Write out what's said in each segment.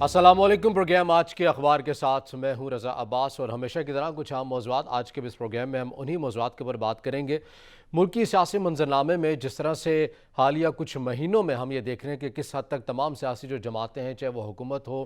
अस्सलामुअलैकुम। प्रोग्राम आज के अखबार के साथ मैं हूं रज़ा अब्बास और हमेशा की तरह कुछ आम मौज़ूआत आज के इस प्रोग्राम में हम उन्हीं मौज़ूआत के ऊपर बात करेंगे। मुल्की सियासी मंजरनामे में जिस तरह से हालिया कुछ महीनों में हम ये देख रहे हैं कि किस हद तक तमाम सियासी जो जमातें हैं, चाहे वो हुकूमत हो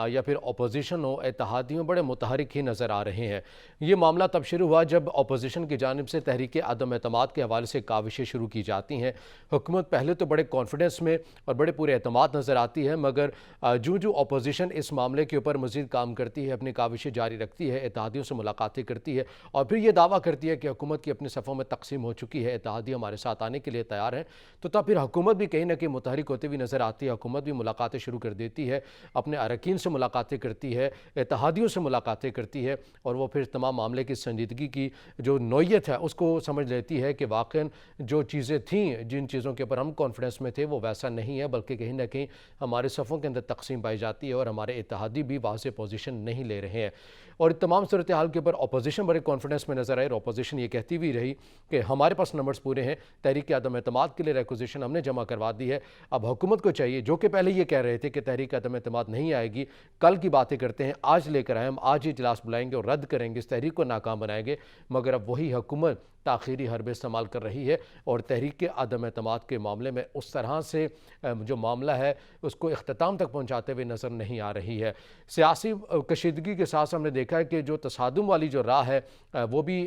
या फिर अपोजिशन हो, इत्तेहादियों बड़े मुतहरिक ही नज़र आ रहे हैं। ये मामला तब शुरू हुआ जब अपोजिशन की जानिब से तहरीक अदम एतमाद के हवाले से काविशें शुरू की जाती हैं। हुकूमत पहले तो बड़े कॉन्फिडेंस में और बड़े पूरे एतमाद नज़र आती है, मगर जो जो अपोजिशन इस मामले के ऊपर मज़ीद काम करती है, अपनी काविशें जारी रखती है, इत्तेहादियों से मुलाकातें करती है और फिर ये दावा करती है कि हुकूमत की अपने सफ़ों में तकसीम हो चुकी है, इत्तेहादी हमारे साथ आने के लिए तैयार हैं, तो तब फिर हुकूमत भी कहीं ना कहीं मुतहरिक होती हुई नज़र आती है। हुकूमत भी मुलाकातें शुरू कर देती है, अपने अरकान से मुलाकातें करती है, इत्तेहादियों से मुलाकातें करती है और वो फिर तमाम मामले की संजीदगी की जो नोयत है उसको समझ लेती है कि वाकई जो चीज़ें थीं, जिन चीज़ों के ऊपर हम कॉन्फिडेंस में थे, वो वैसा नहीं है, बल्कि कहीं ना कहीं हमारे सफ़ों के अंदर तकसीम पाई जाती है और हमारे इत्तेहादी भी वाज़ेह पोजीशन नहीं ले रहे हैं। और तमाम सूरत हाल के ऊपर अपोजिशन बड़े कॉन्फिडेंस में नजर आए और अपोजिशन ये कहती भी रही कि हमारे पास नंबर्स पूरे हैं, तहरीक अदम एतमाद के लिए रिक्विजिशन हमने जमा करवा दी है। अब हुकूमत को चाहिए, जो कि पहले ये कह रहे थे कि तहरीक अदम एतमाद नहीं आएगी, कल की बातें करते हैं, आज लेकर आए, हम आज ही इजलास बुलाएंगे और रद्द करेंगे, इस तहरीक को नाकाम बनाएंगे, मगर अब वही हुकूमत ताख़ीरी हरबे इस्तेमाल कर रही है और तहरीक अदम एतमाद के मामले में उस तरह से जो मामला है उसको इख्तिताम तक पहुँचाते हुए नज़र नहीं आ रही है। सियासी कशीदगी के साथ हमने देखा है कि जो तसादुम वाली जो राह है वो भी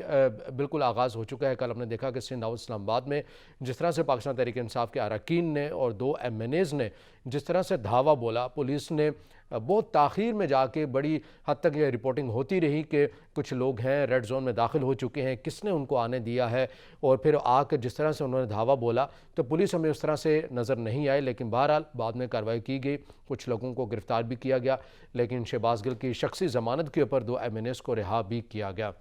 बिल्कुल आगाज़ हो चुका है। कल हमने देखा कि सिंध और इस्लामाबाद में जिस तरह से पाकिस्तान तहरीक इंसाफ के अरकान ने और 2 MNAs ने जिस तरह से धावा बोला, पुलिस ने बहुत ताख़ीर में जाके बड़ी हद तक ये रिपोर्टिंग होती रही कि कुछ लोग हैं रेड जोन में दाखिल हो चुके हैं, किसने उनको आने दिया है, और फिर आकर जिस तरह से उन्होंने धावा बोला तो पुलिस हमें उस तरह से नज़र नहीं आई, लेकिन बहरहाल बाद में कार्रवाई की गई, कुछ लोगों को गिरफ़्तार भी किया गया, लेकिन शहबाज गिल की शख्सी ज़मानत के ऊपर 2 MNAs को रिहा भी किया गया।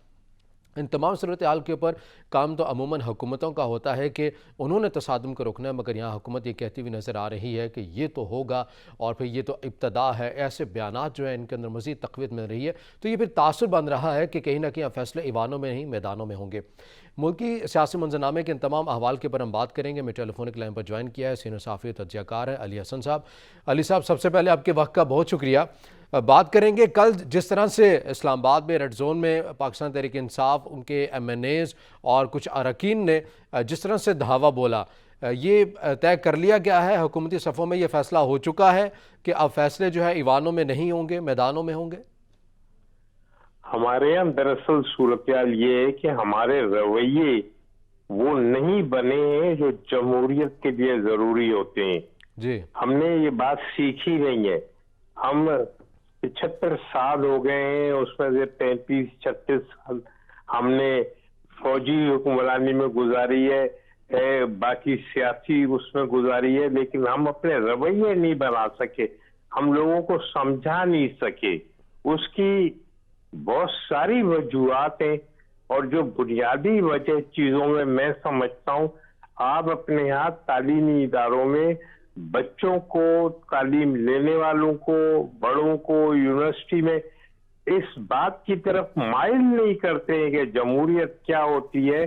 इन तमाम सूरत हाल के ऊपर काम तो अमूमन हुकूमतों का होता है कि उन्होंने तसादुम को रोकना है, मगर यहाँ हुकूमत ये कहती हुई नज़र आ रही है कि ये तो होगा और फिर ये तो इब्तदा है, ऐसे बयानात जो है इनके अंदर मज़ीद तक़वीत मिल रही है, तो ये फिर तासुर बन रहा है कि कहीं ना कहीं फैसले ईवानों में नहीं मैदानों में होंगे। मुल्की सियासी मंजरनामे के इन तमाम अहवाल के ऊपर हम बात करेंगे। मैं टेलीफोनिक लाइन पर ज्वाइन किया है सीनियर सहाफ़ी तज्ज़ियाकार है अली हसन साहब। अली साहब, सबसे पहले आपके वक्त का बहुत शुक्रिया। बात करेंगे कल जिस तरह से इस्लामाबाद में रेड जोन में पाकिस्तान तहरीक इंसाफ, उनके MNAs और कुछ अरकान ने जिस तरह से धावा बोला, ये तय कर लिया गया है हुकूमती सफ़ों में, ये फ़ैसला हो चुका है कि अब फैसले जो है ईवानों में नहीं होंगे, मैदानों में होंगे। हमारे यहाँ दरअसल सूरत ये है कि हमारे रवैये वो नहीं बने हैं जो जमहूरियत के लिए जरूरी होते हैं जी। हमने ये बात सीखी नहीं है। हम 75 साल हो गए हैं, उसमें से 35-36 साल हमने फौजी हुक्मरानी में गुजारी है, बाकी सियासी उसमें गुजारी है, लेकिन हम अपने रवैये नहीं बना सके, हम लोगों को समझा नहीं सके। उसकी बहुत सारी वजूहात हैं और जो बुनियादी वजह चीजों में मैं समझता हूँ, आप अपने यहाँ तालीमी इदारों में बच्चों को, तालीम लेने वालों को, बड़ों को यूनिवर्सिटी में इस बात की तरफ माइल नहीं करते हैं कि जमहूरियत क्या होती है,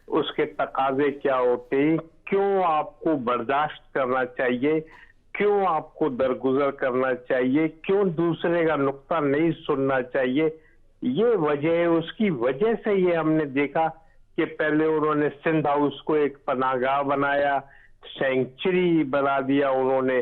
उसके तकाजे क्या होते हैं, क्यों आपको बर्दाश्त करना चाहिए, क्यों आपको दरगुजर करना चाहिए, क्यों दूसरे का नुक्ता नहीं सुनना चाहिए। ये वजह है, उसकी वजह से ये हमने देखा कि पहले उन्होंने सिंध हाउस को एक पनाहगाह बनाया, सेंचुरी बना दिया उन्होंने,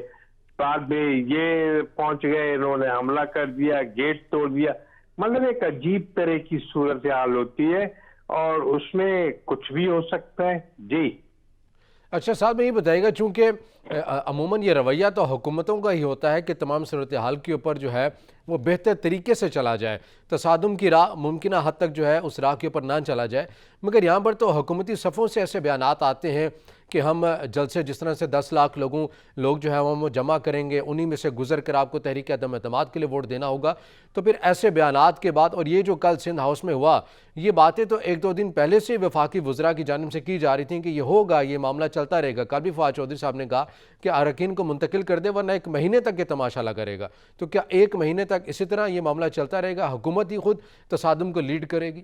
बाद में ये पहुंच गए, इन्होंने हमला कर दिया, गेट तोड़ दिया। मतलब एक अजीब तरह की सूरत हाल होती है और उसमें कुछ भी हो सकता है। जी अच्छा साहब, मैं ये बताइएगा, चूँकि अमूमन ये रवैया तो हुकूमतों का ही होता है कि तमाम सूरत हाल के ऊपर जो है वो बेहतर तरीके से चला जाए, तसादुम की राह मुमकिन हद तक जो है उस राह के ऊपर ना चला जाए, मगर यहाँ पर तो हुकूमती सफ़ों से ऐसे बयानात आते हैं कि हम जल्द से जिस तरह से 10 लाख लोग जो है वो जमा करेंगे, उन्हीं में से गुजर कर आपको तहरीक अदम एतमाद के लिए वोट देना होगा। तो फिर ऐसे बयानात के बाद, और ये जो कल सिंध हाउस में हुआ, ये बातें तो 1-2 दिन पहले से वफाकी वज़रा की जानिब से की जा रही थी कि ये होगा, ये मामला चलता रहेगा। कल भी फवाद चौधरी साहब ने कहा कि अरकान को मुंतकिल कर दे वरना 1 महीने तक ये तमाशा लगा रहेगा। तो क्या 1 महीने तक इसी तरह ये मामला चलता रहेगा, हुकूमत ही खुद तसादुम को लीड करेगी?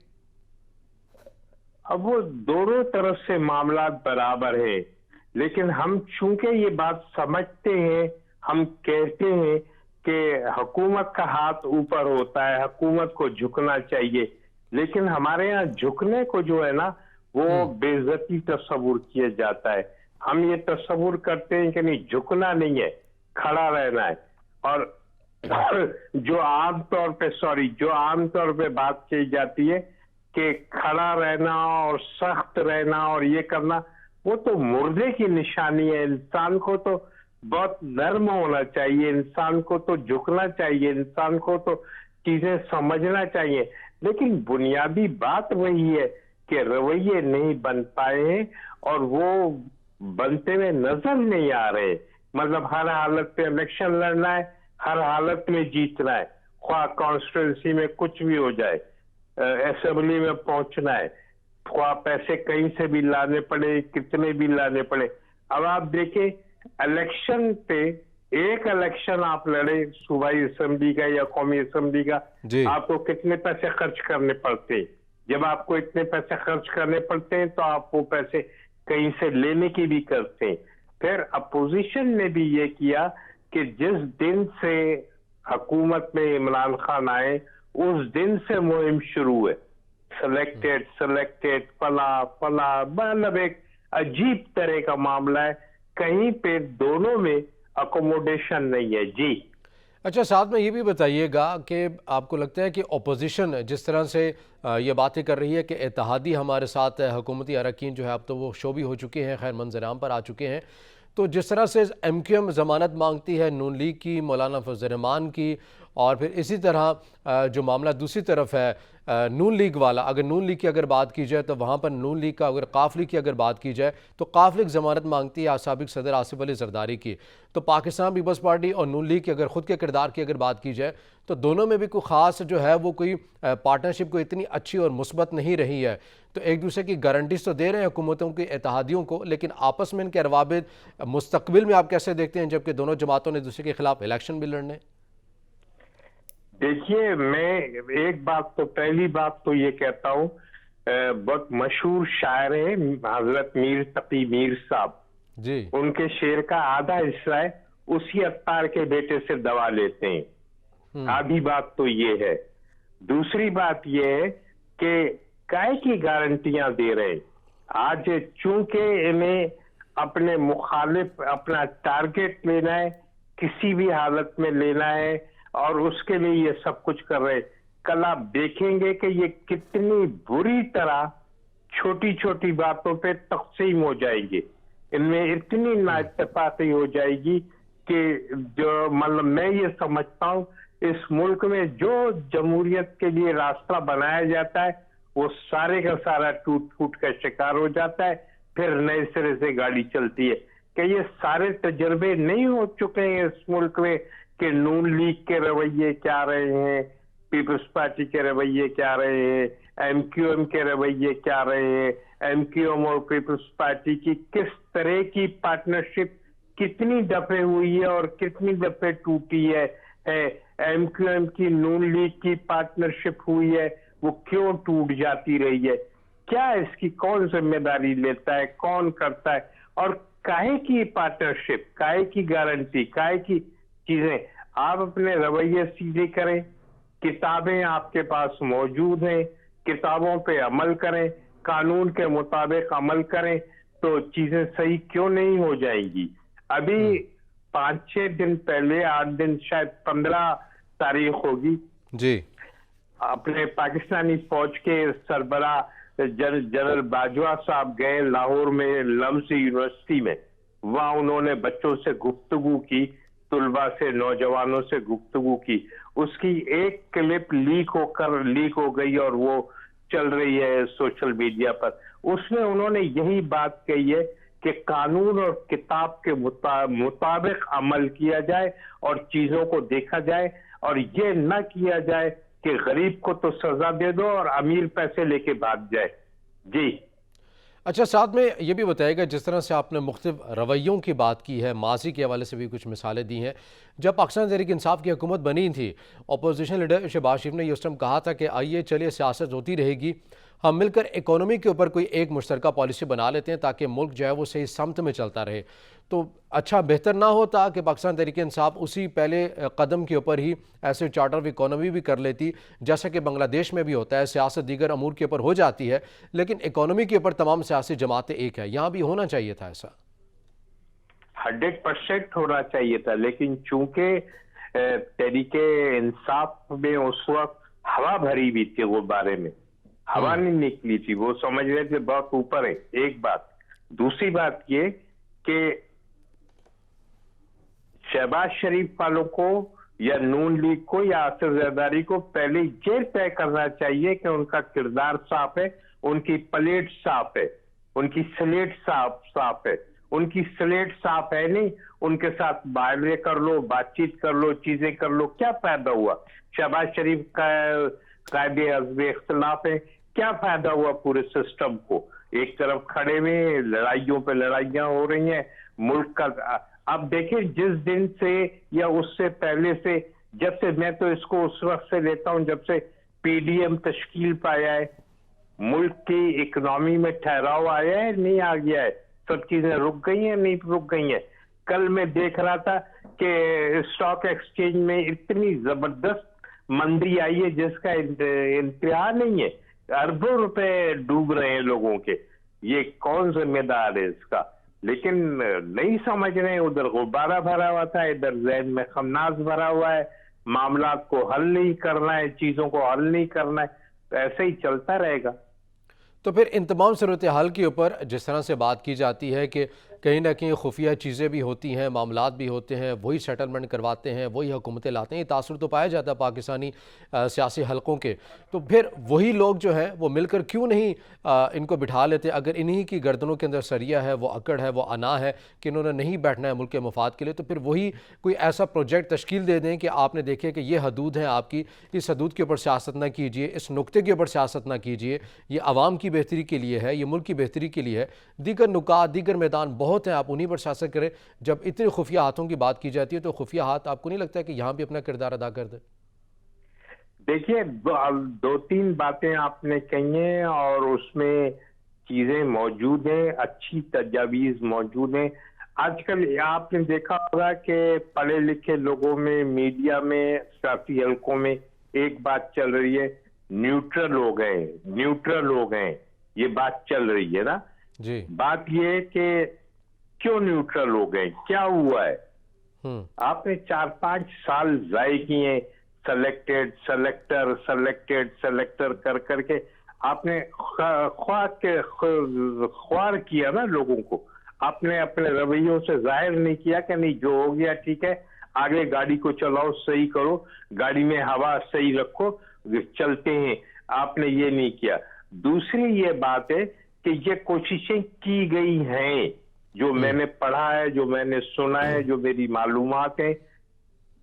अब वो दोनों तरफ से मामला बराबर है, लेकिन हम चूंकि ये बात समझते हैं, हम कहते हैं کہ حکومت کا ہاتھ اوپر ہوتا ہے, حکومت کو جھکنا چاہیے, لیکن ہمارے یہاں جھکنے کو جو ہے نا وہ بے عزتی تصور کیا جاتا ہے. ہم یہ تصور کرتے ہیں کہ نہیں, جھکنا نہیں ہے, کھڑا رہنا ہے. اور جو عام طور پہ بات کی جاتی ہے کہ کھڑا رہنا اور سخت رہنا اور یہ کرنا, وہ تو مردے کی نشانی ہے. انسان کو تو بہت نرم ہونا چاہیے, انسان کو تو جھکنا چاہیے, انسان کو تو چیزیں سمجھنا چاہیے. لیکن بنیادی بات وہی ہے کہ رویے نہیں بن پائے ہیں اور وہ بنتے ہوئے نظر نہیں آ رہے. مطلب ہر حالت پہ الیکشن لڑنا ہے, ہر حالت میں جیتنا ہے, خواہ کانسٹیٹوینسی میں کچھ بھی ہو جائے, اسمبلی میں پہنچنا ہے, خواہ پیسے کہیں سے بھی لانے پڑے, کتنے بھی لانے پڑے. اب آپ دیکھیں الیکشن پہ, ایک الیکشن آپ لڑے صوبائی اسمبلی کا یا قومی اسمبلی کا, آپ کو کتنے پیسے خرچ کرنے پڑتے ہیں. جب آپ کو اتنے پیسے خرچ کرنے پڑتے ہیں تو آپ وہ پیسے کہیں سے لینے کی بھی کرتے ہیں. پھر اپوزیشن نے بھی یہ کیا کہ جس دن سے حکومت میں عمران خان آئے اس دن سے مہم شروع ہے, سلیکٹڈ فلاں, مطلب ایک عجیب طرح کا معاملہ ہے. کہیں پہ دونوں میں اکوموڈیشن نہیں ہے. جی اچھا, ساتھ میں یہ بھی بتائیے گا کہ آپ کو لگتا ہے کہ اپوزیشن جس طرح سے یہ باتیں کر رہی ہے کہ اتحادی ہمارے ساتھ ہے, حکومتی اراکین جو ہے اب تو وہ شو بھی ہو چکے ہیں, خیر منظر عام پر آ چکے ہیں, تو جس طرح سے ایم کیو ایم ضمانت مانگتی ہے نون لیگ کی, مولانا فضل الرحمان کی, اور پھر اسی طرح جو معاملہ دوسری طرف ہے نون لیگ والا, اگر نون لیگ کی اگر بات کی جائے تو وہاں پر نون لیگ کا, اگر قاف لیگ کی اگر بات کی جائے تو قاف لیگ ضمانت مانگتی ہے سابق صدر آصف علی زرداری کی. تو پاکستان پیپلز پارٹی اور نون لیگ کی اگر خود کے کردار کی اگر بات کی جائے تو دونوں میں بھی کوئی خاص جو ہے وہ کوئی پارٹنرشپ کو اتنی اچھی اور مثبت نہیں رہی ہے. تو ایک دوسرے کی گارنٹیز تو دے رہے ہیں حکومتوں کے اتحادیوں کو, لیکن آپس میں ان کے روابط مستقبل میں آپ کیسے دیکھتے ہیں جبکہ دونوں جماعتوں نے دوسرے کے خلاف الیکشن بھی لڑنے؟ دیکھیے, میں ایک بات تو, پہلی بات تو یہ کہتا ہوں, بہت مشہور شاعر ہیں حضرت میر تقی میر صاحب, جی, ان کے شعر کا آدھا حصہ ہے اسی عطار کے بیٹے سے دوا لیتے ہیں. آدھی بات تو یہ ہے. دوسری بات یہ ہے کہ کائے کی گارنٹیاں دے رہے ہیں. آج چونکہ انہیں اپنے مخالف اپنا ٹارگٹ لینا ہے, کسی بھی حالت میں لینا ہے, اور اس کے لیے یہ سب کچھ کر رہے. کل آپ دیکھیں گے کہ یہ کتنی بری طرح چھوٹی چھوٹی باتوں پہ تقسیم ہو جائے گی. ان میں اتنی نااتفاقی ہو جائے گی کہ جو مطلب میں یہ سمجھتا ہوں اس ملک میں جو جمہوریت کے لیے راستہ بنایا جاتا ہے وہ سارے کا سارا ٹوٹ پھوٹ کا شکار ہو جاتا ہے. پھر نئے سرے سے گاڑی چلتی ہے. کہ یہ سارے تجربے نہیں ہو چکے ہیں اس ملک میں کہ نون لیگ کے رویے کیا رہے ہیں, پیپلز پارٹی کے رویے کیا رہے ہیں, ایم کیو ایم کے رویے کیا رہے ہیں, ایم کیو ایم اور پیپلز پارٹی کی کس طرح کی پارٹنرشپ کتنی دفعے ہوئی ہے اور کتنی دفعے ٹوٹی ہے. ایم کیو ایم کی نون لیگ کی پارٹنرشپ ہوئی ہے, وہ کیوں ٹوٹ جاتی رہی ہے, کیا اس کی کون ذمہ داری لیتا ہے, کون کرتا ہے, اور کائے کی پارٹنرشپ, کائے کی گارنٹی, کائے کی چیزیں. آپ اپنے رویے سیدھے کریں, کتابیں آپ کے پاس موجود ہیں, کتابوں پہ عمل کریں, قانون کے مطابق عمل کریں, تو چیزیں صحیح کیوں نہیں ہو جائیں گی. ابھی 5-6 دن پہلے, 8 دن, شاید 15 تاریخ ہوگی, جی, اپنے پاکستانی فوج کے سربراہ جنرل باجوہ صاحب گئے لاہور میں لمز یونیورسٹی میں. وہاں انہوں نے بچوں سے گفتگو کی, طلباء سے, نوجوانوں سے گفتگو کی. اس کی ایک کلپ لیک ہو گئی اور وہ چل رہی ہے سوشل میڈیا پر. اس میں انہوں نے یہی بات کہی ہے کہ قانون اور کتاب کے مطابق عمل کیا جائے اور چیزوں کو دیکھا جائے, اور یہ نہ کیا جائے کہ غریب کو تو سزا دے دو اور امیر پیسے لے کے بھاگ جائے. جی اچھا, ساتھ میں یہ بھی بتائے گا جس طرح سے آپ نے مختلف رویوں کی بات کی ہے, ماضی کے حوالے سے بھی کچھ مثالیں دی ہیں. جب پاکستان تحریک انصاف کی حکومت بنی تھی, اپوزیشن لیڈر شہباز شریف نے یہ اس ٹائم کہا تھا کہ آئیے چلیے سیاست ہوتی رہے گی, ہم مل کر اکانومی کے اوپر کوئی ایک مشترکہ پالیسی بنا لیتے ہیں تاکہ ملک جو ہے وہ صحیح سمت میں چلتا رہے، تو اچھا بہتر نہ ہوتا کہ پاکستان تحریک انصاف اسی پہلے قدم کے اوپر ہی ایسے چارٹر آف اکانومی بھی کر لیتی جیسا کہ بنگلہ دیش میں بھی ہوتا ہے؟ سیاست دیگر امور کے اوپر ہو جاتی ہے لیکن اکانومی کے اوپر تمام سیاسی جماعتیں ایک ہیں، یہاں بھی ہونا چاہیے تھا ایسا۔ 100% ہونا چاہیے تھا، لیکن چونکہ تحریک انصاف میں اس وقت ہوا بھری ہوئی تھی، غبارے میں ہوا نہیں نکلی تھی، وہ سمجھ رہے تھے بہت اوپر ہے، ایک بات۔ دوسری بات یہ کہ شہباز شریف والوں کو یا نون لیگ کو یا آصف زرداری کو پہلے یہ طے کرنا چاہیے کہ ان کا کردار صاف ہے، ان کی پلیٹ صاف ہے، ان کی سلیٹ صاف ہے۔ ان کی سلیٹ صاف ہے نہیں، ان کے ساتھ معاہدے کر لو، بات چیت کر لو، چیزیں کر لو، کیا فائدہ ہوا؟ شہباز شریف کا قائد حزب اختلاف ہے، کیا فائدہ ہوا پورے سسٹم کو؟ ایک طرف کھڑے ہوئے، لڑائیوں پہ لڑائیاں ہو رہی ہیں، ملک کا۔ اب دیکھیں جس دن سے یا اس سے پہلے سے، جب سے میں تو اس کو اس وقت سے لیتا ہوں جب سے پی ڈی ایم تشکیل پایا ہے، ملک کی اکنامی میں ٹھہراؤ آیا ہے نہیں آ گیا ہے؟ سب چیزیں رک گئی ہیں نہیں رک گئی ہیں؟ کل میں دیکھ رہا تھا کہ اسٹاک ایکسچینج میں اتنی زبردست مندی آئی ہے جس کا انتہا نہیں ہے، اربوں روپے ڈوب رہے ہیں لوگوں کے۔ یہ کون ذمہ دار ہے اس کا؟ لیکن نہیں سمجھ رہے ہیں، ادھر غبارہ بھرا ہوا تھا، ادھر ذہن میں خناس بھرا ہوا ہے، معاملات کو حل نہیں کرنا ہے، چیزوں کو حل نہیں کرنا ہے، ایسے ہی چلتا رہے گا۔ تو پھر ان تمام صورتحال کے اوپر جس طرح سے بات کی جاتی ہے کہ کہیں نہ کہیں خفیہ چیزیں بھی ہوتی ہیں، معاملات بھی ہوتے ہیں، وہی سیٹلمنٹ کرواتے ہیں، وہی حکومتیں لاتے ہیں، یہ تاثر تو پایا جاتا ہے پاکستانی سیاسی حلقوں کے، تو پھر وہی لوگ جو ہیں وہ مل کر کیوں نہیں ان کو بٹھا لیتے؟ اگر انہی کی گردنوں کے اندر سریہ ہے، وہ اکڑ ہے، وہ انا ہے کہ انہوں نے نہیں بیٹھنا ہے ملک کے مفاد کے لیے، تو پھر وہی کوئی ایسا پروجیکٹ تشکیل دے دیں کہ آپ نے دیکھے کہ یہ حدود ہیں آپ کی، اس حدود کے اوپر سیاست نہ کیجیے، اس نقطے کے اوپر سیاست نہ کیجیے، یہ عوام کی بہتری کے لیے ہے، یہ ملک کی بہتری کے لیے ہے۔ دیگر نکات، دیگر میدان بہت ہیں، آپ انہی پر سیاست کریں۔ جب اتنے خفیہ ہاتھوں کی بات کی جاتی ہے تو خفیہ ہاتھ آپ کو نہیں لگتا ہے کہ یہاں بھی اپنا کردار ادا کر دیں؟ دیکھیے دو تین باتیں آپ نے کہی ہیں اور اس میں چیزیں موجود ہیں، اچھی تجاویز موجود ہیں۔ آج کل آپ نے دیکھا ہوگا کہ پڑھے لکھے لوگوں میں، میڈیا میں، سیاسی حلقوں میں ایک بات چل رہی ہے، نیوٹرل ہو گئے، نیوٹرل ہو گئے، یہ بات چل رہی ہے نا۔ جی، بات یہ ہے کہ کیوں نیوٹرل ہو گئے، کیا ہوا ہے؟ آپ نے 4-5 سال ضائع کیے، سلیکٹر کر کے آپ نے خوار کیا نا لوگوں کو۔ آپ نے اپنے رویوں سے ظاہر نہیں کیا کہ نہیں جو ہو گیا ٹھیک ہے، آگے گاڑی کو چلاؤ، صحیح کرو، گاڑی میں ہوا صحیح رکھو، چلتے ہیں۔ آپ نے یہ نہیں کیا۔ دوسری یہ بات ہے کہ یہ کوششیں کی گئی ہیں، جو میں نے پڑھا ہے، جو میں نے سنا ہے، جو میری معلومات ہیں،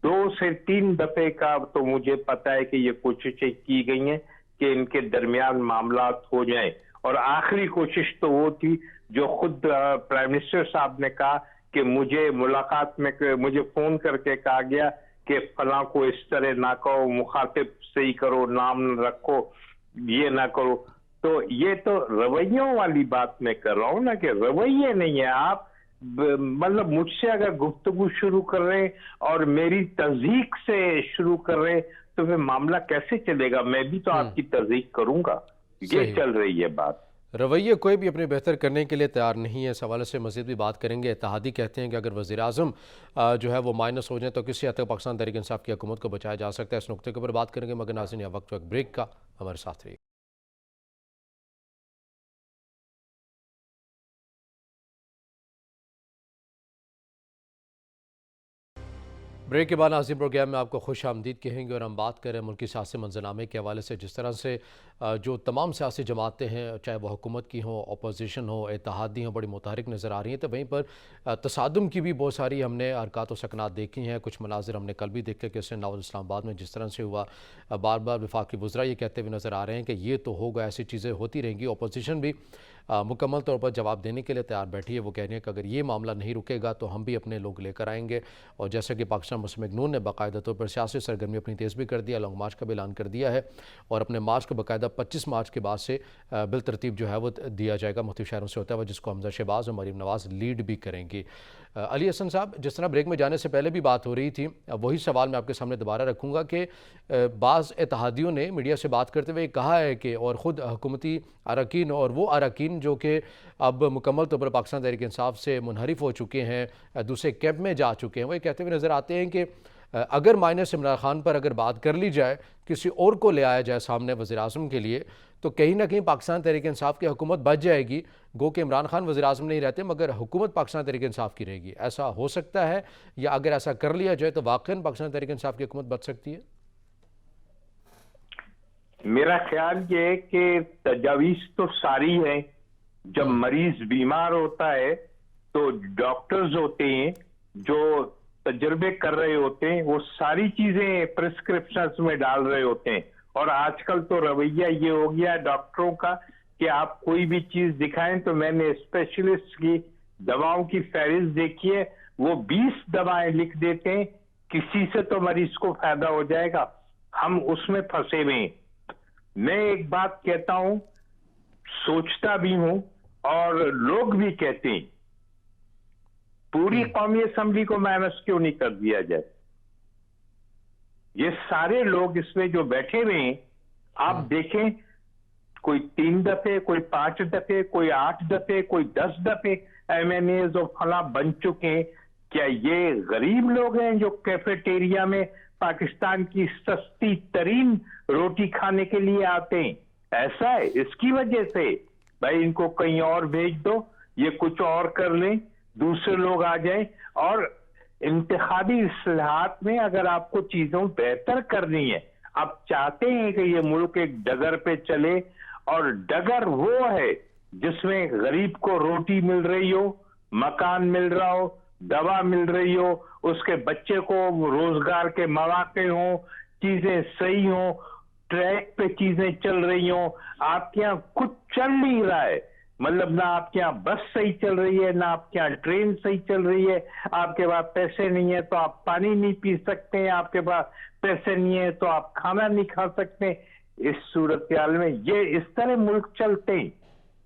2 سے 3 دفعے کا تو مجھے پتا ہے کہ یہ کوششیں کی گئی ہیں کہ ان کے درمیان معاملات ہو جائیں۔ اور آخری کوشش تو وہ تھی جو خود پرائم منسٹر صاحب نے کہا کہ مجھے ملاقات میں مجھے فون کر کے کہا گیا کہ فلاں کو اس طرح نہ کہو، مخاطب صحیح کرو، نام رکھو، یہ نہ کرو۔ تو یہ تو رویوں والی بات میں کر رہا ہوں نا، کہ رویے نہیں ہے۔ آپ مطلب مجھ سے اگر گفتگو شروع کر رہے ہیں اور میری تصدیق سے شروع کر رہے ہیں تو پھر معاملہ کیسے چلے گا؟ میں بھی تو آپ کی تصدیق کروں گا۔ یہ چل رہی ہے بات۔ رویے کوئی بھی اپنے بہتر کرنے کے لیے تیار نہیں ہے، اس حوالے سے مزید بھی بات کریں گے۔ اتحادی کہتے ہیں کہ اگر وزیر اعظم جو ہے وہ مائنس ہو جائیں تو کسی حد تک پاکستان تحریک انصاف کی حکومت کو بچایا جا سکتا ہے۔ اس نقطے کے اوپر بات کریں گے، مگر ناظرین یہ وقت بریک کا، ہمارے ساتھ رہیے۔ بریک کے بعد ناظرین پروگرام میں آپ کو خوش آمدید کہیں گے اور ہم بات کریں ملکی سیاسی منظرنامے کے حوالے سے، جس طرح سے جو تمام سیاسی جماعتیں ہیں، چاہے وہ حکومت کی ہوں، اپوزیشن ہو، اتحادی ہوں، بڑی متحرک نظر آ رہی ہیں، تو وہیں پر تصادم کی بھی بہت ساری ہم نے حرکات و سکنات دیکھی ہیں۔ کچھ مناظر ہم نے کل بھی دیکھے کہ ناول اسلام آباد میں جس طرح سے ہوا، بار بار وفاقی وزراء یہ کہتے ہوئے نظر آ رہے ہیں کہ یہ تو ہوگا، ایسی چیزیں ہوتی رہیں گی۔ اپوزیشن بھی मुकम्मल तौर पर जवाब देने के लिए तैयार बैठी है। वो कह रही है कि अगर ये मामला नहीं रुकेगा तो हम भी अपने लोग लेकर आएंगे। और जैसे कि पाकिस्तान मुस्लिम लीग नून ने बाकायदा तौर पर सियासी सरगर्मी अपनी तेज़ भी कर दिया, लॉन्ग मार्च का भी ऐलान कर दिया है और अपने मार्च को बाकायदा 25 मार्च के बाद से बिल तरतीब जो है वो दिया जाएगा मुख्तलिफ शहरों से होता है, जिसको हमजा शहबाज और मरीम नवाज़ लीड भी करेंगी। अली हसन साहब, जिस तरह ब्रेक में जाने से पहले भी बात हो रही थी, वही सवाल मैं आपके सामने दोबारा रखूँगा कि बाज़ इत्तेहादियों ने मीडिया से बात करते हुए कहा है कि और ख़ुद हुकूमती अरकान और वो अरकान जो कि अब मुकम्मल तौर पर पाकिस्तान तहरीक इंसाफ से मुनहरिफ हो चुके हैं, दूसरे कैंप में जा चुके हैं, वो ये कहते हुए नज़र आते हैं कि अगर माइनस इमरान खान पर अगर बात कर ली जाए, किसी और को ले आया जाए सामने वज़ीर आज़म के लिए, तो कहीं ना कहीं पाकिस्तान तहरीक इंसाफ की हुकूमत बच जाएगी। गो कि इमरान खान वज़ीर आज़म नहीं रहते मगर हुकूमत पाकिस्तान तहरीक इंसाफ की रहेगी। ऐसा हो सकता है, या अगर ऐसा कर लिया जाए तो वाकई पाकिस्तान तहरीक इंसाफ की हुकूमत बच सकती है? मेरा ख्याल ये है कि तजावीज़ तो सारी है। जब मरीज बीमार होता है तो डॉक्टर्स होते हैं जो तजर्बे कर रहे होते हैं, वो सारी चीजें प्रिस्क्रिप्शंस में डाल रहे होते हैं। और आजकल तो रवैया ये हो गया डॉक्टरों का कि आप कोई भी चीज दिखाएं तो मैंने स्पेशलिस्ट की दवाओं की फहरिस्त देखी है, वो 20 दवाएं लिख देते हैं, किसी से तो मरीज को फायदा हो जाएगा। हम उसमें फंसे हुए हैं। मैं एक बात कहता हूं, सोचता भी हूं और लोग भी कहते हैं, पूरी कौमी असेंबली को माइनस क्यों नहीं कर दिया जाए? ये सारे लोग इसमें जो बैठे हुए हैं, आप देखें, कोई 3 दफे, कोई 5 दफे, कोई 8 दफे, कोई 10 दफे MNAs और फला बन चुके हैं। क्या ये गरीब लोग हैं जो कैफेटेरिया में पाकिस्तान की सस्ती तरीन रोटी खाने के लिए आते हैं? ऐसा है, इसकी वजह से भाई इनको कहीं और भेज दो, ये कुछ और कर लें, दूसरे लोग आ जाएं। और इंतखाबी इस्लाहात में अगर आपको चीजों बेहतर करनी है, आप चाहते हैं कि ये मुल्क एक डगर पे चले, और डगर वो है जिसमें गरीब को रोटी मिल रही हो, मकान मिल रहा हो, दवा मिल रही हो, उसके बच्चे को रोजगार के मौके हों, चीजें सही हों, ट्रैक पे चीजें चल रही हों। आपके यहाँ कुछ चल नहीं रहा है, मतलब ना आपके यहाँ बस सही चल रही है, ना आपके यहाँ ट्रेन सही चल रही है। आपके पास पैसे नहीं है तो आप पानी नहीं पी सकते हैं, आपके पास पैसे नहीं है तो आप खाना नहीं खा सकते। इस सूरत हाल में ये इस तरह मुल्क चलते हैं।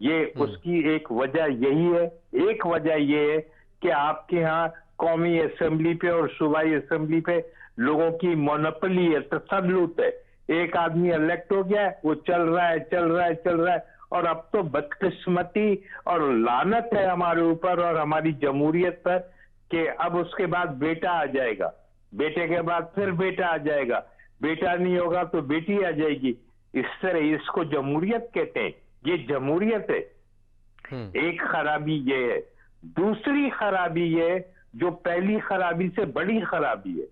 ये उसकी एक वजह यही है। एक वजह ये है कि आपके यहाँ कौमी असेंबली पे और सूबाई असेंबली पे लोगों की मोनोपोली है, तसल्लुत है। एक आदमी इलेक्ट हो गया है, वो चल रहा है, चल रहा है, चल रहा है। और अब तो बदकिस्मती और लानत है हमारे ऊपर और हमारी जमहूरियत पर कि अब उसके बाद बेटा आ जाएगा, बेटे के बाद फिर बेटा आ जाएगा, बेटा नहीं होगा तो बेटी आ जाएगी। इस तरह इसको जमहूरियत कहते हैं। ये जमहूरियत है। एक खराबी ये है। दूसरी खराबी ये जो पहली खराबी से बड़ी खराबी है,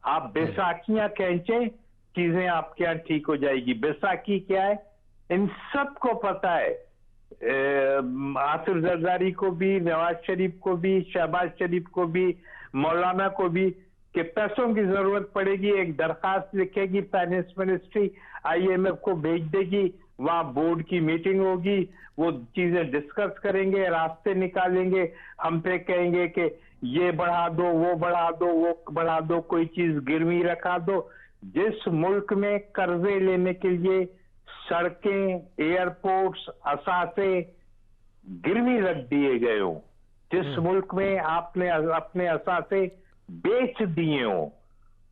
आप बैसाखियां खींचे, चीजें आपके यहाँ ठीक हो जाएगी। बैसाखी क्या है इन सबको पता है, आसिफ जरदारी को भी, नवाज शरीफ को भी, शहबाज शरीफ को भी, मौलाना को भी, कि पैसों की जरूरत पड़ेगी, एक दरखास्त लिखेगी, फाइनेंस मिनिस्ट्री IMF को भेज देगी, वहां बोर्ड की मीटिंग होगी, वो चीजें डिस्कस करेंगे, रास्ते निकालेंगे, हम पे कहेंगे कि ये बढ़ा दो, वो बढ़ा दो, वो बढ़ा दो, कोई चीज गिरवी रखा दो। जिस मुल्क में कर्जे लेने के लिए सड़कें, एयरपोर्ट्स, असासे गिरवी रख दिए गए हों, जिस मुल्क में आपने अपने असासे बेच दिए हों,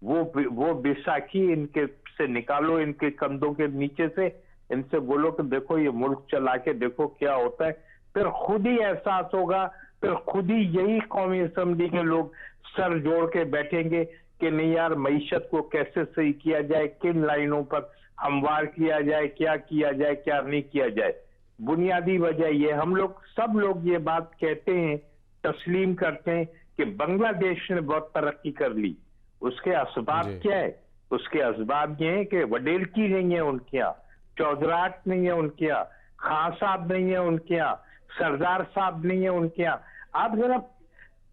वो बैसाखी इनके से निकालो, इनके कंधों के नीचे से, इनसे बोलो कि देखो ये मुल्क चला के देखो क्या होता है। फिर खुद ही एहसास होगा, फिर खुद ही यही कौमी असेंबली के लोग सर जोड़ के बैठेंगे कि नहीं यार, मईशत को कैसे सही किया जाए, किन लाइनों पर हमवार किया जाए, क्या किया जाए, क्या नहीं किया जाए। बुनियादी वजह ये, हम लोग सब लोग ये बात कहते हैं, तस्लीम करते हैं कि बांग्लादेश ने बहुत तरक्की कर ली। उसके असबाब क्या है? उसके असबाब ये है कि वडेलकी नहीं है उनके यहाँ, चौधराट नहीं है उनके यहाँ, खान साहब नहीं है उनके यहाँ, सरदार साहब नहीं है उनके यहाँ। आप जरा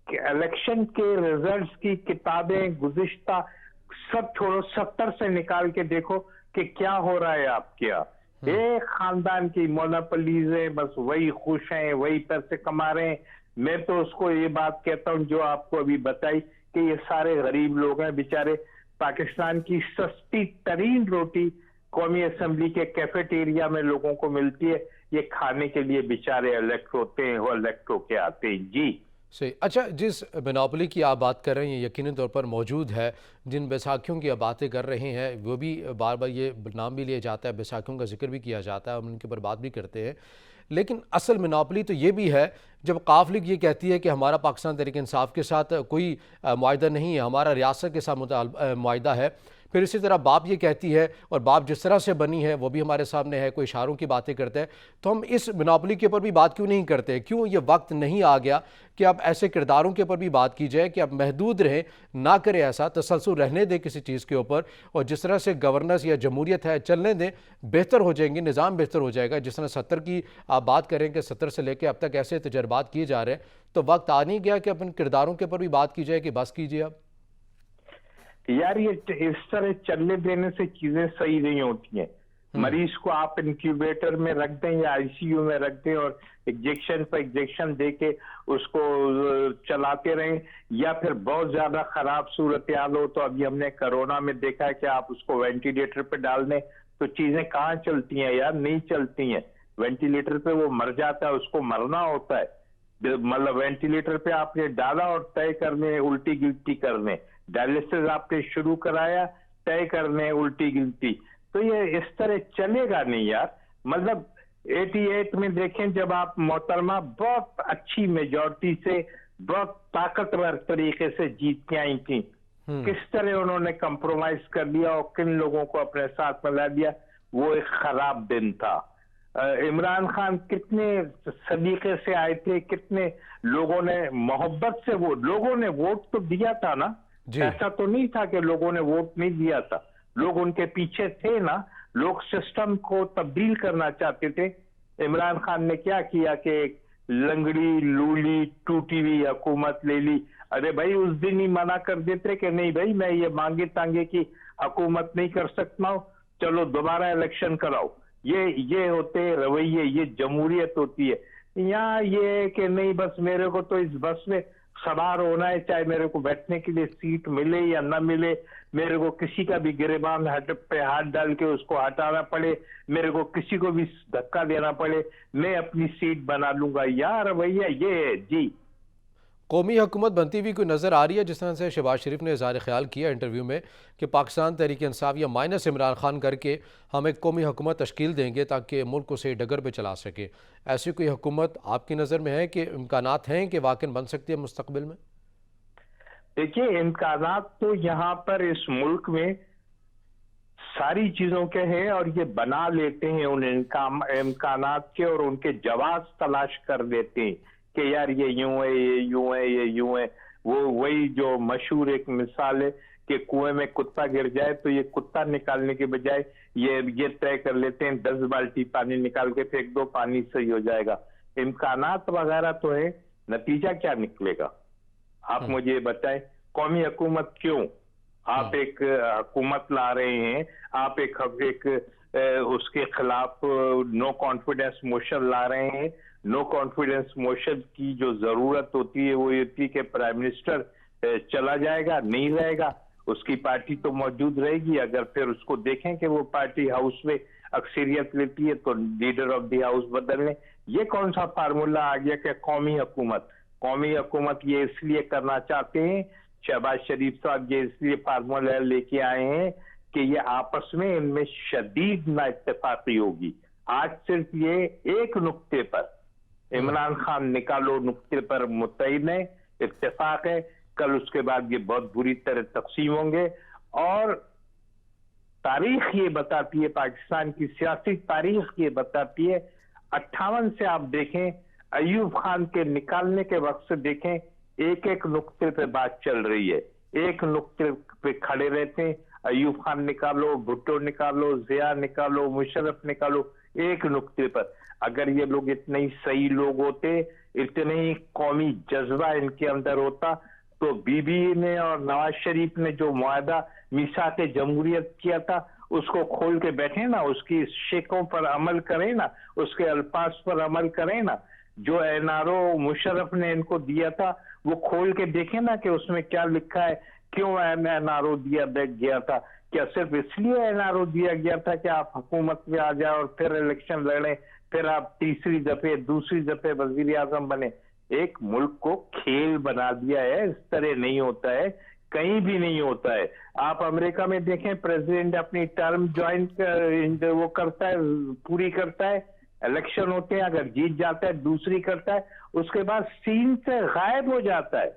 इलेक्शन के रिजल्ट्स की किताबें गुज़िश्ता सब छोड़ो, 70 से निकाल के देखो कि क्या हो रहा है आपके यहाँ। एक खानदान की मोनोपोलीज है, बस वही खुश हैं, वही पैसे कमा रहे हैं। मैं तो उसको ये बात कहता हूँ जो आपको अभी बताई कि ये सारे गरीब लोग हैं बेचारे। पाकिस्तान की सस्ती तरीन रोटी कौमी असेंबली के कैफेटेरिया में लोगों को मिलती है, ये खाने के लिए बेचारे इलेक्ट होते हैं और इलेक्ट होके आते हैं। जी सही। अच्छा, जिस मोनोपोली की आप बात कर रहे हैं ये यकीनी तौर पर मौजूद है। जिन बैसाखियों की आप बातें कर रहे हैं वो भी बार बार ये नाम भी लिया जाता है, बैसाखियों का जिक्र भी किया जाता है, हम उनके ऊपर बात भी करते हैं। लेकिन असल मोनोपोली तो ये भी है जब काफ लीग ये कहती है कि हमारा पाकिस्तान तहरीक इंसाफ के साथ कोई मुआहदा नहीं है, हमारा रियासत के साथ मुआहदा है। फिर इसी तरह बाप ये कहती है, और बाप जिस तरह से बनी है वो भी हमारे सामने है, कोई इशारों की बातें करता है। तो हम इस मोनोपोली के ऊपर भी बात क्यों नहीं करते? क्यों ये वक्त नहीं आ गया कि अब ऐसे किरदारों के ऊपर भी बात की जाए कि अब महदूद रहें, ना करें ऐसा, तसलसल रहने दें किसी चीज़ के ऊपर, और जिस तरह से गवर्नेंस या जमहूरियत है चलने दें, बेहतर हो जाएंगे, निज़ाम बेहतर हो जाएगा। जिस तरह 70 की आप बात करें कि 70 से लेकर अब तक ऐसे तजर्बात किए जा रहे हैं, तो वक्त आ नहीं गया कि अपन किरदारों के ऊपर भी बात की जाए कि बस कीजिए अब? यार, ये इस तरह चलने देने से चीजें सही नहीं होती हैं। मरीज को आप इंक्यूबेटर में रख दें या आईसीयू में रख दें और इंजेक्शन पर इंजेक्शन दे के उसको चलाते रहें, या फिर बहुत ज्यादा खराब सूरत हाल हो तो अभी हमने कोरोना में देखा है कि आप उसको वेंटिलेटर पे डाल दें तो चीजें कहाँ चलती हैं यार, नहीं चलती हैं। वेंटिलेटर पे वो मर जाता है, उसको मरना होता है। मतलब वेंटिलेटर पे आपने डाला और तय करने उल्टी गिनती करने, डायलिसिस आपने शुरू कराया, तय करने उल्टी गिनती, तो ये इस तरह चलेगा नहीं यार। मतलब 88 में देखें जब आप मोहतरमा बहुत अच्छी मेजॉरिटी से बहुत ताकतवर तरीके से जीत के आई थी, किस तरह उन्होंने कंप्रोमाइज कर दिया और किन लोगों को अपने साथ मिला दिया, वो एक खराब दिन था। इमरान खान कितने सलीके से आए थे, कितने लोगों ने मोहब्बत से लोगों ने वोट तो दिया था ना, ऐसा तो नहीं था कि लोगों ने वोट नहीं दिया था, लोग उनके पीछे थे ना, लोग सिस्टम को तब्दील करना चाहते थे। इमरान खान ने क्या किया कि एक लंगड़ी लूली टूटी हुई हुकूमत ले ली। अरे भाई, उस दिन ही मना कर देते कि नहीं भाई मैं ये मांगे तांगे की हुकूमत नहीं कर सकता हूं, चलो दोबारा इलेक्शन कराओ। ये होते रवैये, ये जमहूरियत होती है। यहाँ ये कि नहीं बस मेरे को तो इस बस में सवार होना है, चाहे मेरे को बैठने के लिए सीट मिले या ना मिले, मेरे को किसी का भी गिरेबान पे हाथ डाल के उसको हटाना पड़े, मेरे को किसी को भी धक्का देना पड़े, मैं अपनी सीट बना लूंगा। यार भैया ये है जी। कौमी हुकूमत बनती हुई कोई नज़र आ रही है? जिस तरह से शहबाज शरीफ ने इज़हार ख्याल किया इंटरव्यू में कि पाकिस्तान तहरीक इंसाफ या माइनस इमरान खान करके हम एक कौमी हुकूमत तश्कील देंगे ताकि मुल्क को सही डगर पे चला सके, ऐसी कोई हुकूमत आपकी नज़र में है कि इम्कानात हैं कि वाकई बन सकती है मुस्तकबिल में? देखिए, इम्कानात तो यहाँ पर इस मुल्क में सारी चीजों के हैं और ये बना लेते हैं उन इम्कानात के, और उनके जवाब तलाश कर देते हैं कि यार ये यूं है, ये यूं है, ये यूं है। वो वही जो मशहूर एक मिसाल है कि कुएं में कुत्ता गिर जाए तो ये कुत्ता निकालने के बजाय ये तय कर लेते हैं 10 बाल्टी पानी निकाल के फेंक दो, पानी सही हो जाएगा। इम्कानात वगैरह तो है, नतीजा क्या निकलेगा आप मुझे ये बताएं। कौमी हुकूमत क्यों? आप एक हुकूमत ला रहे हैं, आप एक उसके खिलाफ नो कॉन्फिडेंस मोशन ला रहे हैं। नो कॉन्फिडेंस मोशन की जो जरूरत होती है वो ये थी कि प्राइम मिनिस्टर चला जाएगा, नहीं रहेगा, उसकी पार्टी तो मौजूद रहेगी। अगर फिर उसको देखें कि वो पार्टी हाउस में अक्सरियत लेती है तो लीडर ऑफ द हाउस बदल लें। ये कौन सा फार्मूला आ गया कि कौमी हुकूमत ये इसलिए करना चाहते हैं, शहबाज शरीफ साहब ये इसलिए फार्मूला लेके आए हैं कि ये आपस में इनमें शदीद ना इत्तेफाकी होगी। आज सिर्फ ये एक नुक्ते पर इमरान खान निकालो नुक्ते पर मुत्तहिद है, इत्तेफाक है, कल उसके बाद ये बहुत बुरी तरह तकसीम होंगे। और तारीख ये बताती है, पाकिस्तान की सियासी तारीख ये बताती है, 58 से आप देखें अयूब खान के निकालने के वक्त से देखें, एक एक नुक्ते पे बात चल रही है, एक नुक्ते पे खड़े रहते हैं। अयूब खान निकालो, भुट्टो निकालो, जिया निकालो, मुशर्रफ निकालो, एक नुक्ते पर। अगर ये लोग इतने ही सही लोग होते, इतने ही कौमी जज्बा इनके अंदर होता, तो बीबी ने और नवाज शरीफ ने जो मुआहदा मीसाक जमहूरियत किया था اس کو کھول کے بیٹھے نا, اس کی شیخوں پر عمل کریں نا, اس کے الفاظ پر عمل کریں نا. جو این آر او مشرف نے ان کو دیا تھا وہ کھول کے دیکھیں نا کہ اس میں کیا لکھا ہے, کیوں این آر او دیا گیا تھا. کیا صرف اس لیے این آر او دیا گیا تھا کہ آپ حکومت میں آ جائیں اور پھر الیکشن لڑیں, پھر آپ تیسری دفعہ دوسری دفعہ وزیر اعظم بنے؟ ایک ملک کو کھیل بنا دیا ہے. اس طرح نہیں ہوتا ہے, کہیں بھی نہیں ہوتا ہے. آپ امریکہ میں دیکھیں, پریزیڈنٹ اپنی ٹرم وہ کرتا ہے, پوری کرتا ہے, الیکشن ہوتے ہیں, اگر جیت جاتا ہے دوسری کرتا ہے, اس کے بعد سین سے غائب ہو جاتا ہے.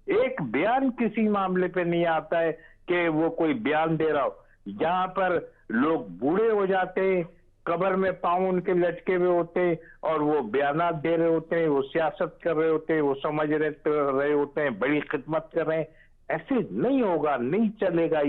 ایک بیان کسی معاملے پہ نہیں آتا ہے کہ وہ کوئی بیان دے رہا ہو. یہاں پر لوگ بوڑھے ہو جاتے ہیں, قبر میں پاؤں ان کے لٹکے ہوئے ہوتے ہیں, اور وہ بیانات دے رہے ہوتے ہیں, وہ سیاست کر رہے ہوتے ہیں, وہ سمجھ رہے ہوتے ہیں بڑی خدمت کر رہے ہیں. ایسے نہیں ہوگا, نہیں چلے گا.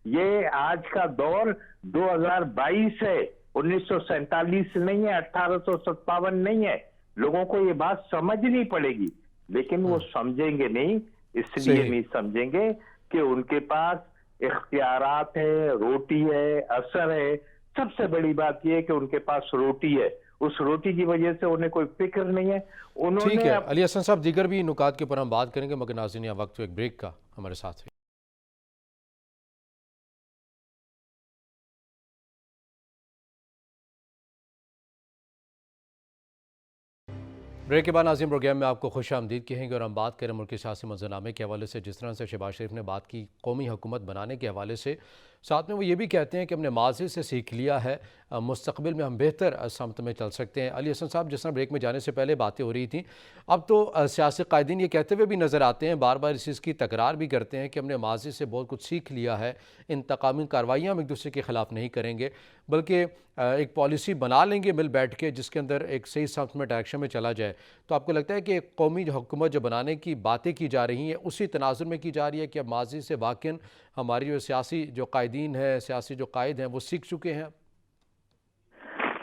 یہ آج کا دور 2022 ہے, 1947 نہیں ہے, 1857 نہیں ہے. لوگوں کو یہ بات سمجھنی پڑے گی, لیکن وہ سمجھیں گے نہیں. اس لیے نہیں سمجھیں گے کہ ان کے پاس اختیارات ہے, روٹی ہے, اثر ہے. سب سے بڑی بات یہ ہے کہ ان کے پاس روٹی ہے. اس روٹی کی وجہ سے انہیں کوئی فکر نہیں ہے. انہوں ٹھیک نے ہے علی حسن صاحب, دیگر بھی نکات کے اوپر ہم بات کریں گے, مگر ناظرین یہ وقت ایک بریک کا, ہمارے ساتھ رہیے. بریک کے بعد ناظرین پروگرام میں آپ کو خوش آمدید کہیں گے, اور ہم بات کریں ملکی سیاسی منظرنامے کے حوالے سے. جس طرح سے شہباز شریف نے بات کی قومی حکومت بنانے کے حوالے سے, ساتھ میں وہ یہ بھی کہتے ہیں کہ ہم نے ماضی سے سیکھ لیا ہے, مستقبل میں ہم بہتر سمت میں چل سکتے ہیں. علی حسن صاحب, جس طرح بریک میں جانے سے پہلے باتیں ہو رہی تھیں, اب تو سیاسی قائدین یہ کہتے ہوئے بھی نظر آتے ہیں, بار بار اس چیز کی تکرار بھی کرتے ہیں کہ ہم نے ماضی سے بہت کچھ سیکھ لیا ہے, انتقامی کارروائیاں ہم ایک دوسرے کے خلاف نہیں کریں گے, بلکہ ایک پالیسی بنا لیں گے مل بیٹھ کے جس کے اندر ایک صحیح سمت میں ڈائریکشن میں چلا جائے. تو آپ کو لگتا ہے کہ ایک قومی حکومت جو بنانے کی باتیں کی جا رہی ہیں اسی تناظر میں کی جا رہی ہے کہ اب ماضی سے واقعاً ہماری جو سیاسی جو قائدین ہیں, سیاسی جو قائد ہیں, وہ سیکھ چکے ہیں؟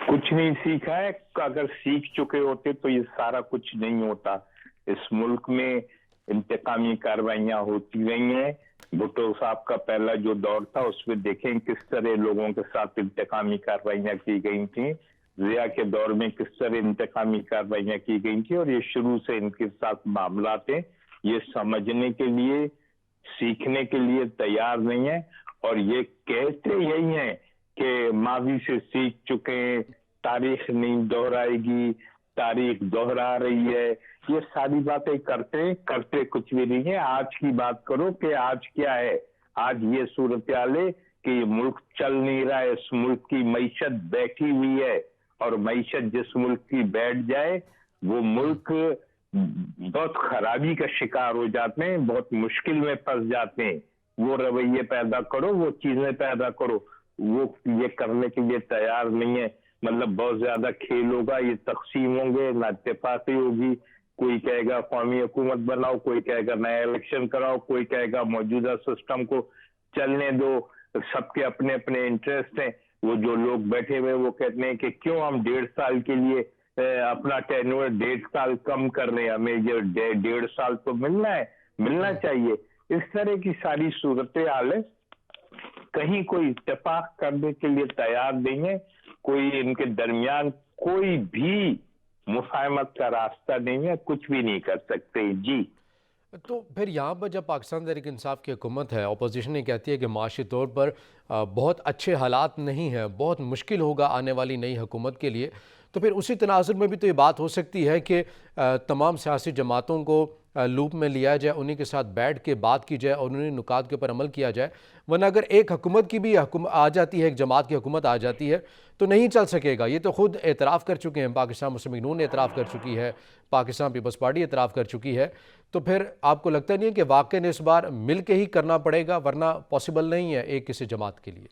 کچھ نہیں سیکھا ہے. اگر سیکھ چکے ہوتے تو یہ سارا کچھ نہیں ہوتا. اس ملک میں انتقامی کارروائیاں ہوتی رہی ہیں. بھٹو صاحب کا پہلا جو دور تھا اس میں دیکھیں کس طرح لوگوں کے ساتھ انتقامی کارروائیاں کی گئی تھیں. ضیاء کے دور میں کس طرح انتقامی کارروائیاں کی گئی تھیں, اور یہ شروع سے ان کے ساتھ معاملات ہیں. یہ سمجھنے کے لیے, سیکھنے کے لیے تیار نہیں ہے, اور یہ کہتے یہی ہیں کہ ماضی سے سیکھ چکے ہیں, تاریخ نہیں دہرائے گی, تاریخ دہرا رہی ہے. یہ ساری باتیں کرتے کچھ بھی نہیں ہے. آج کی بات کرو کہ آج کیا ہے. آج یہ صورتحال ہے کہ یہ ملک چل نہیں رہا ہے. اس ملک کی معیشت بیٹھی ہوئی ہے, اور معیشت جس ملک کی بیٹھ جائے وہ ملک بہت خرابی کا شکار ہو جاتے ہیں, بہت مشکل میں پھنس جاتے ہیں. وہ رویے پیدا کرو, وہ چیزیں پیدا کرو, وہ یہ کرنے کے لیے تیار نہیں ہے. مطلب بہت زیادہ کھیل ہوگا, یہ تقسیم ہوں گے, نہ اتفاقی ہوگی. کوئی کہے گا قومی حکومت بناؤ, کوئی کہے گا نیا الیکشن کراؤ, کوئی کہے گا موجودہ سسٹم کو چلنے دو. سب کے اپنے اپنے انٹرسٹ ہیں. وہ جو لوگ بیٹھے ہوئے وہ کہتے ہیں کہ کیوں ہم 1.5 سال کے لیے اپنا ٹینور 1.5 سال کم کر رہے ہیں, ہمیں یہ 1.5 سال تو ملنا چاہیے. اس طرح کی ساری صورتحال ہے. کہیں کوئی اتفاق کرنے کے لیے تیار نہیں ہے, کوئی ان کے درمیان کوئی بھی مفاہمت کا راستہ نہیں ہے, کچھ بھی نہیں کر سکتے. جی تو پھر یہاں پر جب پاکستان تحریک انصاف کی حکومت ہے, اپوزیشن یہ کہتی ہے کہ معاشی طور پر بہت اچھے حالات نہیں ہیں, بہت مشکل ہوگا آنے والی نئی حکومت کے لیے, تو پھر اسی تناظر میں بھی تو یہ بات ہو سکتی ہے کہ تمام سیاسی جماعتوں کو لوپ میں لیا جائے, انہی کے ساتھ بیٹھ کے بات کی جائے اور انہی نکات کے اوپر عمل کیا جائے. ورنہ اگر ایک حکومت کی بھی آ جاتی ہے, ایک جماعت کی حکومت آ جاتی ہے تو نہیں چل سکے گا. یہ تو خود اعتراف کر چکے ہیں, پاکستان مسلم نون نے اعتراف کر چکی ہے, پاکستان پیپلز پارٹی اعتراف کر چکی ہے. تو پھر آپ کو لگتا نہیں ہے کہ واقعی اس بار مل کے ہی کرنا پڑے گا, ورنہ پاسبل نہیں ہے ایک کسی جماعت کے لیے؟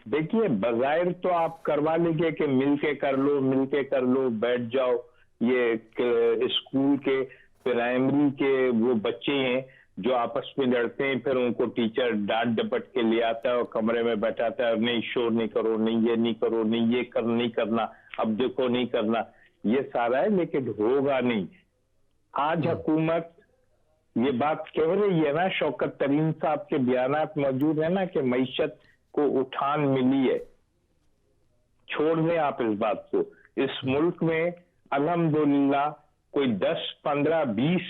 دیکھیے, بظاہر تو آپ کروا لیں گے کہ مل کے کر لو, بیٹھ جاؤ. یہ اسکول کے پرائمری کے وہ بچے ہیں جو آپس میں لڑتے ہیں, پھر ان کو ٹیچر ڈانٹ ڈپٹ کے لے آتا ہے اور کمرے میں بیٹھاتا ہے, نہیں شور نہیں کرو, نہیں یہ نہیں کرو, نہیں یہ نہیں کرنا, اب دیکھو نہیں کرنا. یہ سارا ہے, لیکن ہوگا نہیں. آج حکومت یہ بات کہہ رہی ہے نا, شوکت ترین صاحب کے بیانات موجود ہیں نا, کہ معیشت को उठान मिली है। छोड़ दें आप इस बात को, इस मुल्क में अल्हम्दुलिल्लाह कोई 10, 15, 20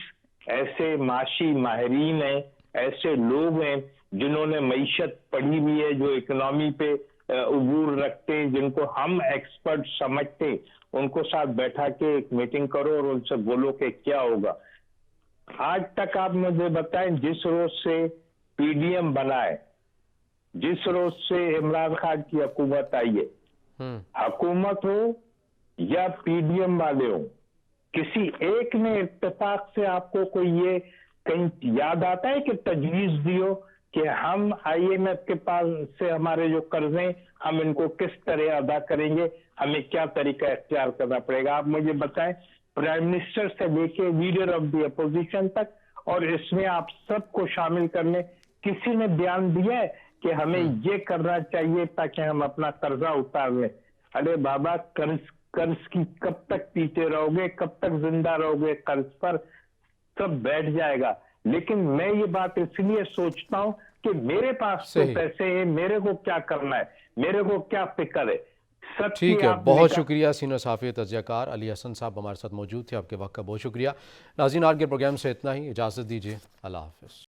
ऐसे माशी माहिरीन हैं, ऐसे लोग हैं जिन्होंने मईशत पढ़ी हुई है, जो इकोनॉमी पे उबूर रखते हैं, जिनको हम एक्सपर्ट समझते हैं, उनको साथ बैठा के एक मीटिंग करो और उनसे बोलो कि क्या होगा। आज तक आप मुझे बताएं, जिस रोज से पीडीएम बना है, जिस रोज से इमरान खान की हुकूमत आई है, हुकूमत हो या पीडीएम वाले हो, किसी एक ने इत्तेफाक से आपको कोई ये कहीं याद आता है कि तजवीज दी हो कि हम आईएमएफ के पास से हमारे जो कर्जे हम इनको किस तरह अदा करेंगे, हमें क्या तरीका इख्तियार करना पड़ेगा? आप मुझे बताएं, प्राइम मिनिस्टर से लेके लीडर ऑफ द अपोजिशन तक, और इसमें आप सबको शामिल करने किसी ने बयान दिया है कि हमें ये करना चाहिए ताकि हम अपना कर्जा उतार लें? अरे बाबा, कर्ज की कब तक पीते रहोगे, कब तक जिंदा रहोगे कर्ज पर? सब बैठ जाएगा। लेकिन मैं ये बात इसलिए सोचता हूं कि मेरे पास तो पैसे हैं, मेरे को क्या करना है, मेरे को क्या फिक्र है। ठीक है, बहुत शुक्रिया। सीनियर सहाफ़ी तज्ज़ियाकार अली हसन साहब हमारे साथ मौजूद थे। आपके वक्त का बहुत शुक्रिया। नाज़रीन, आज के प्रोग्राम से इतना ही, इजाज़त दीजिए। अल्लाह हाफ़िज़।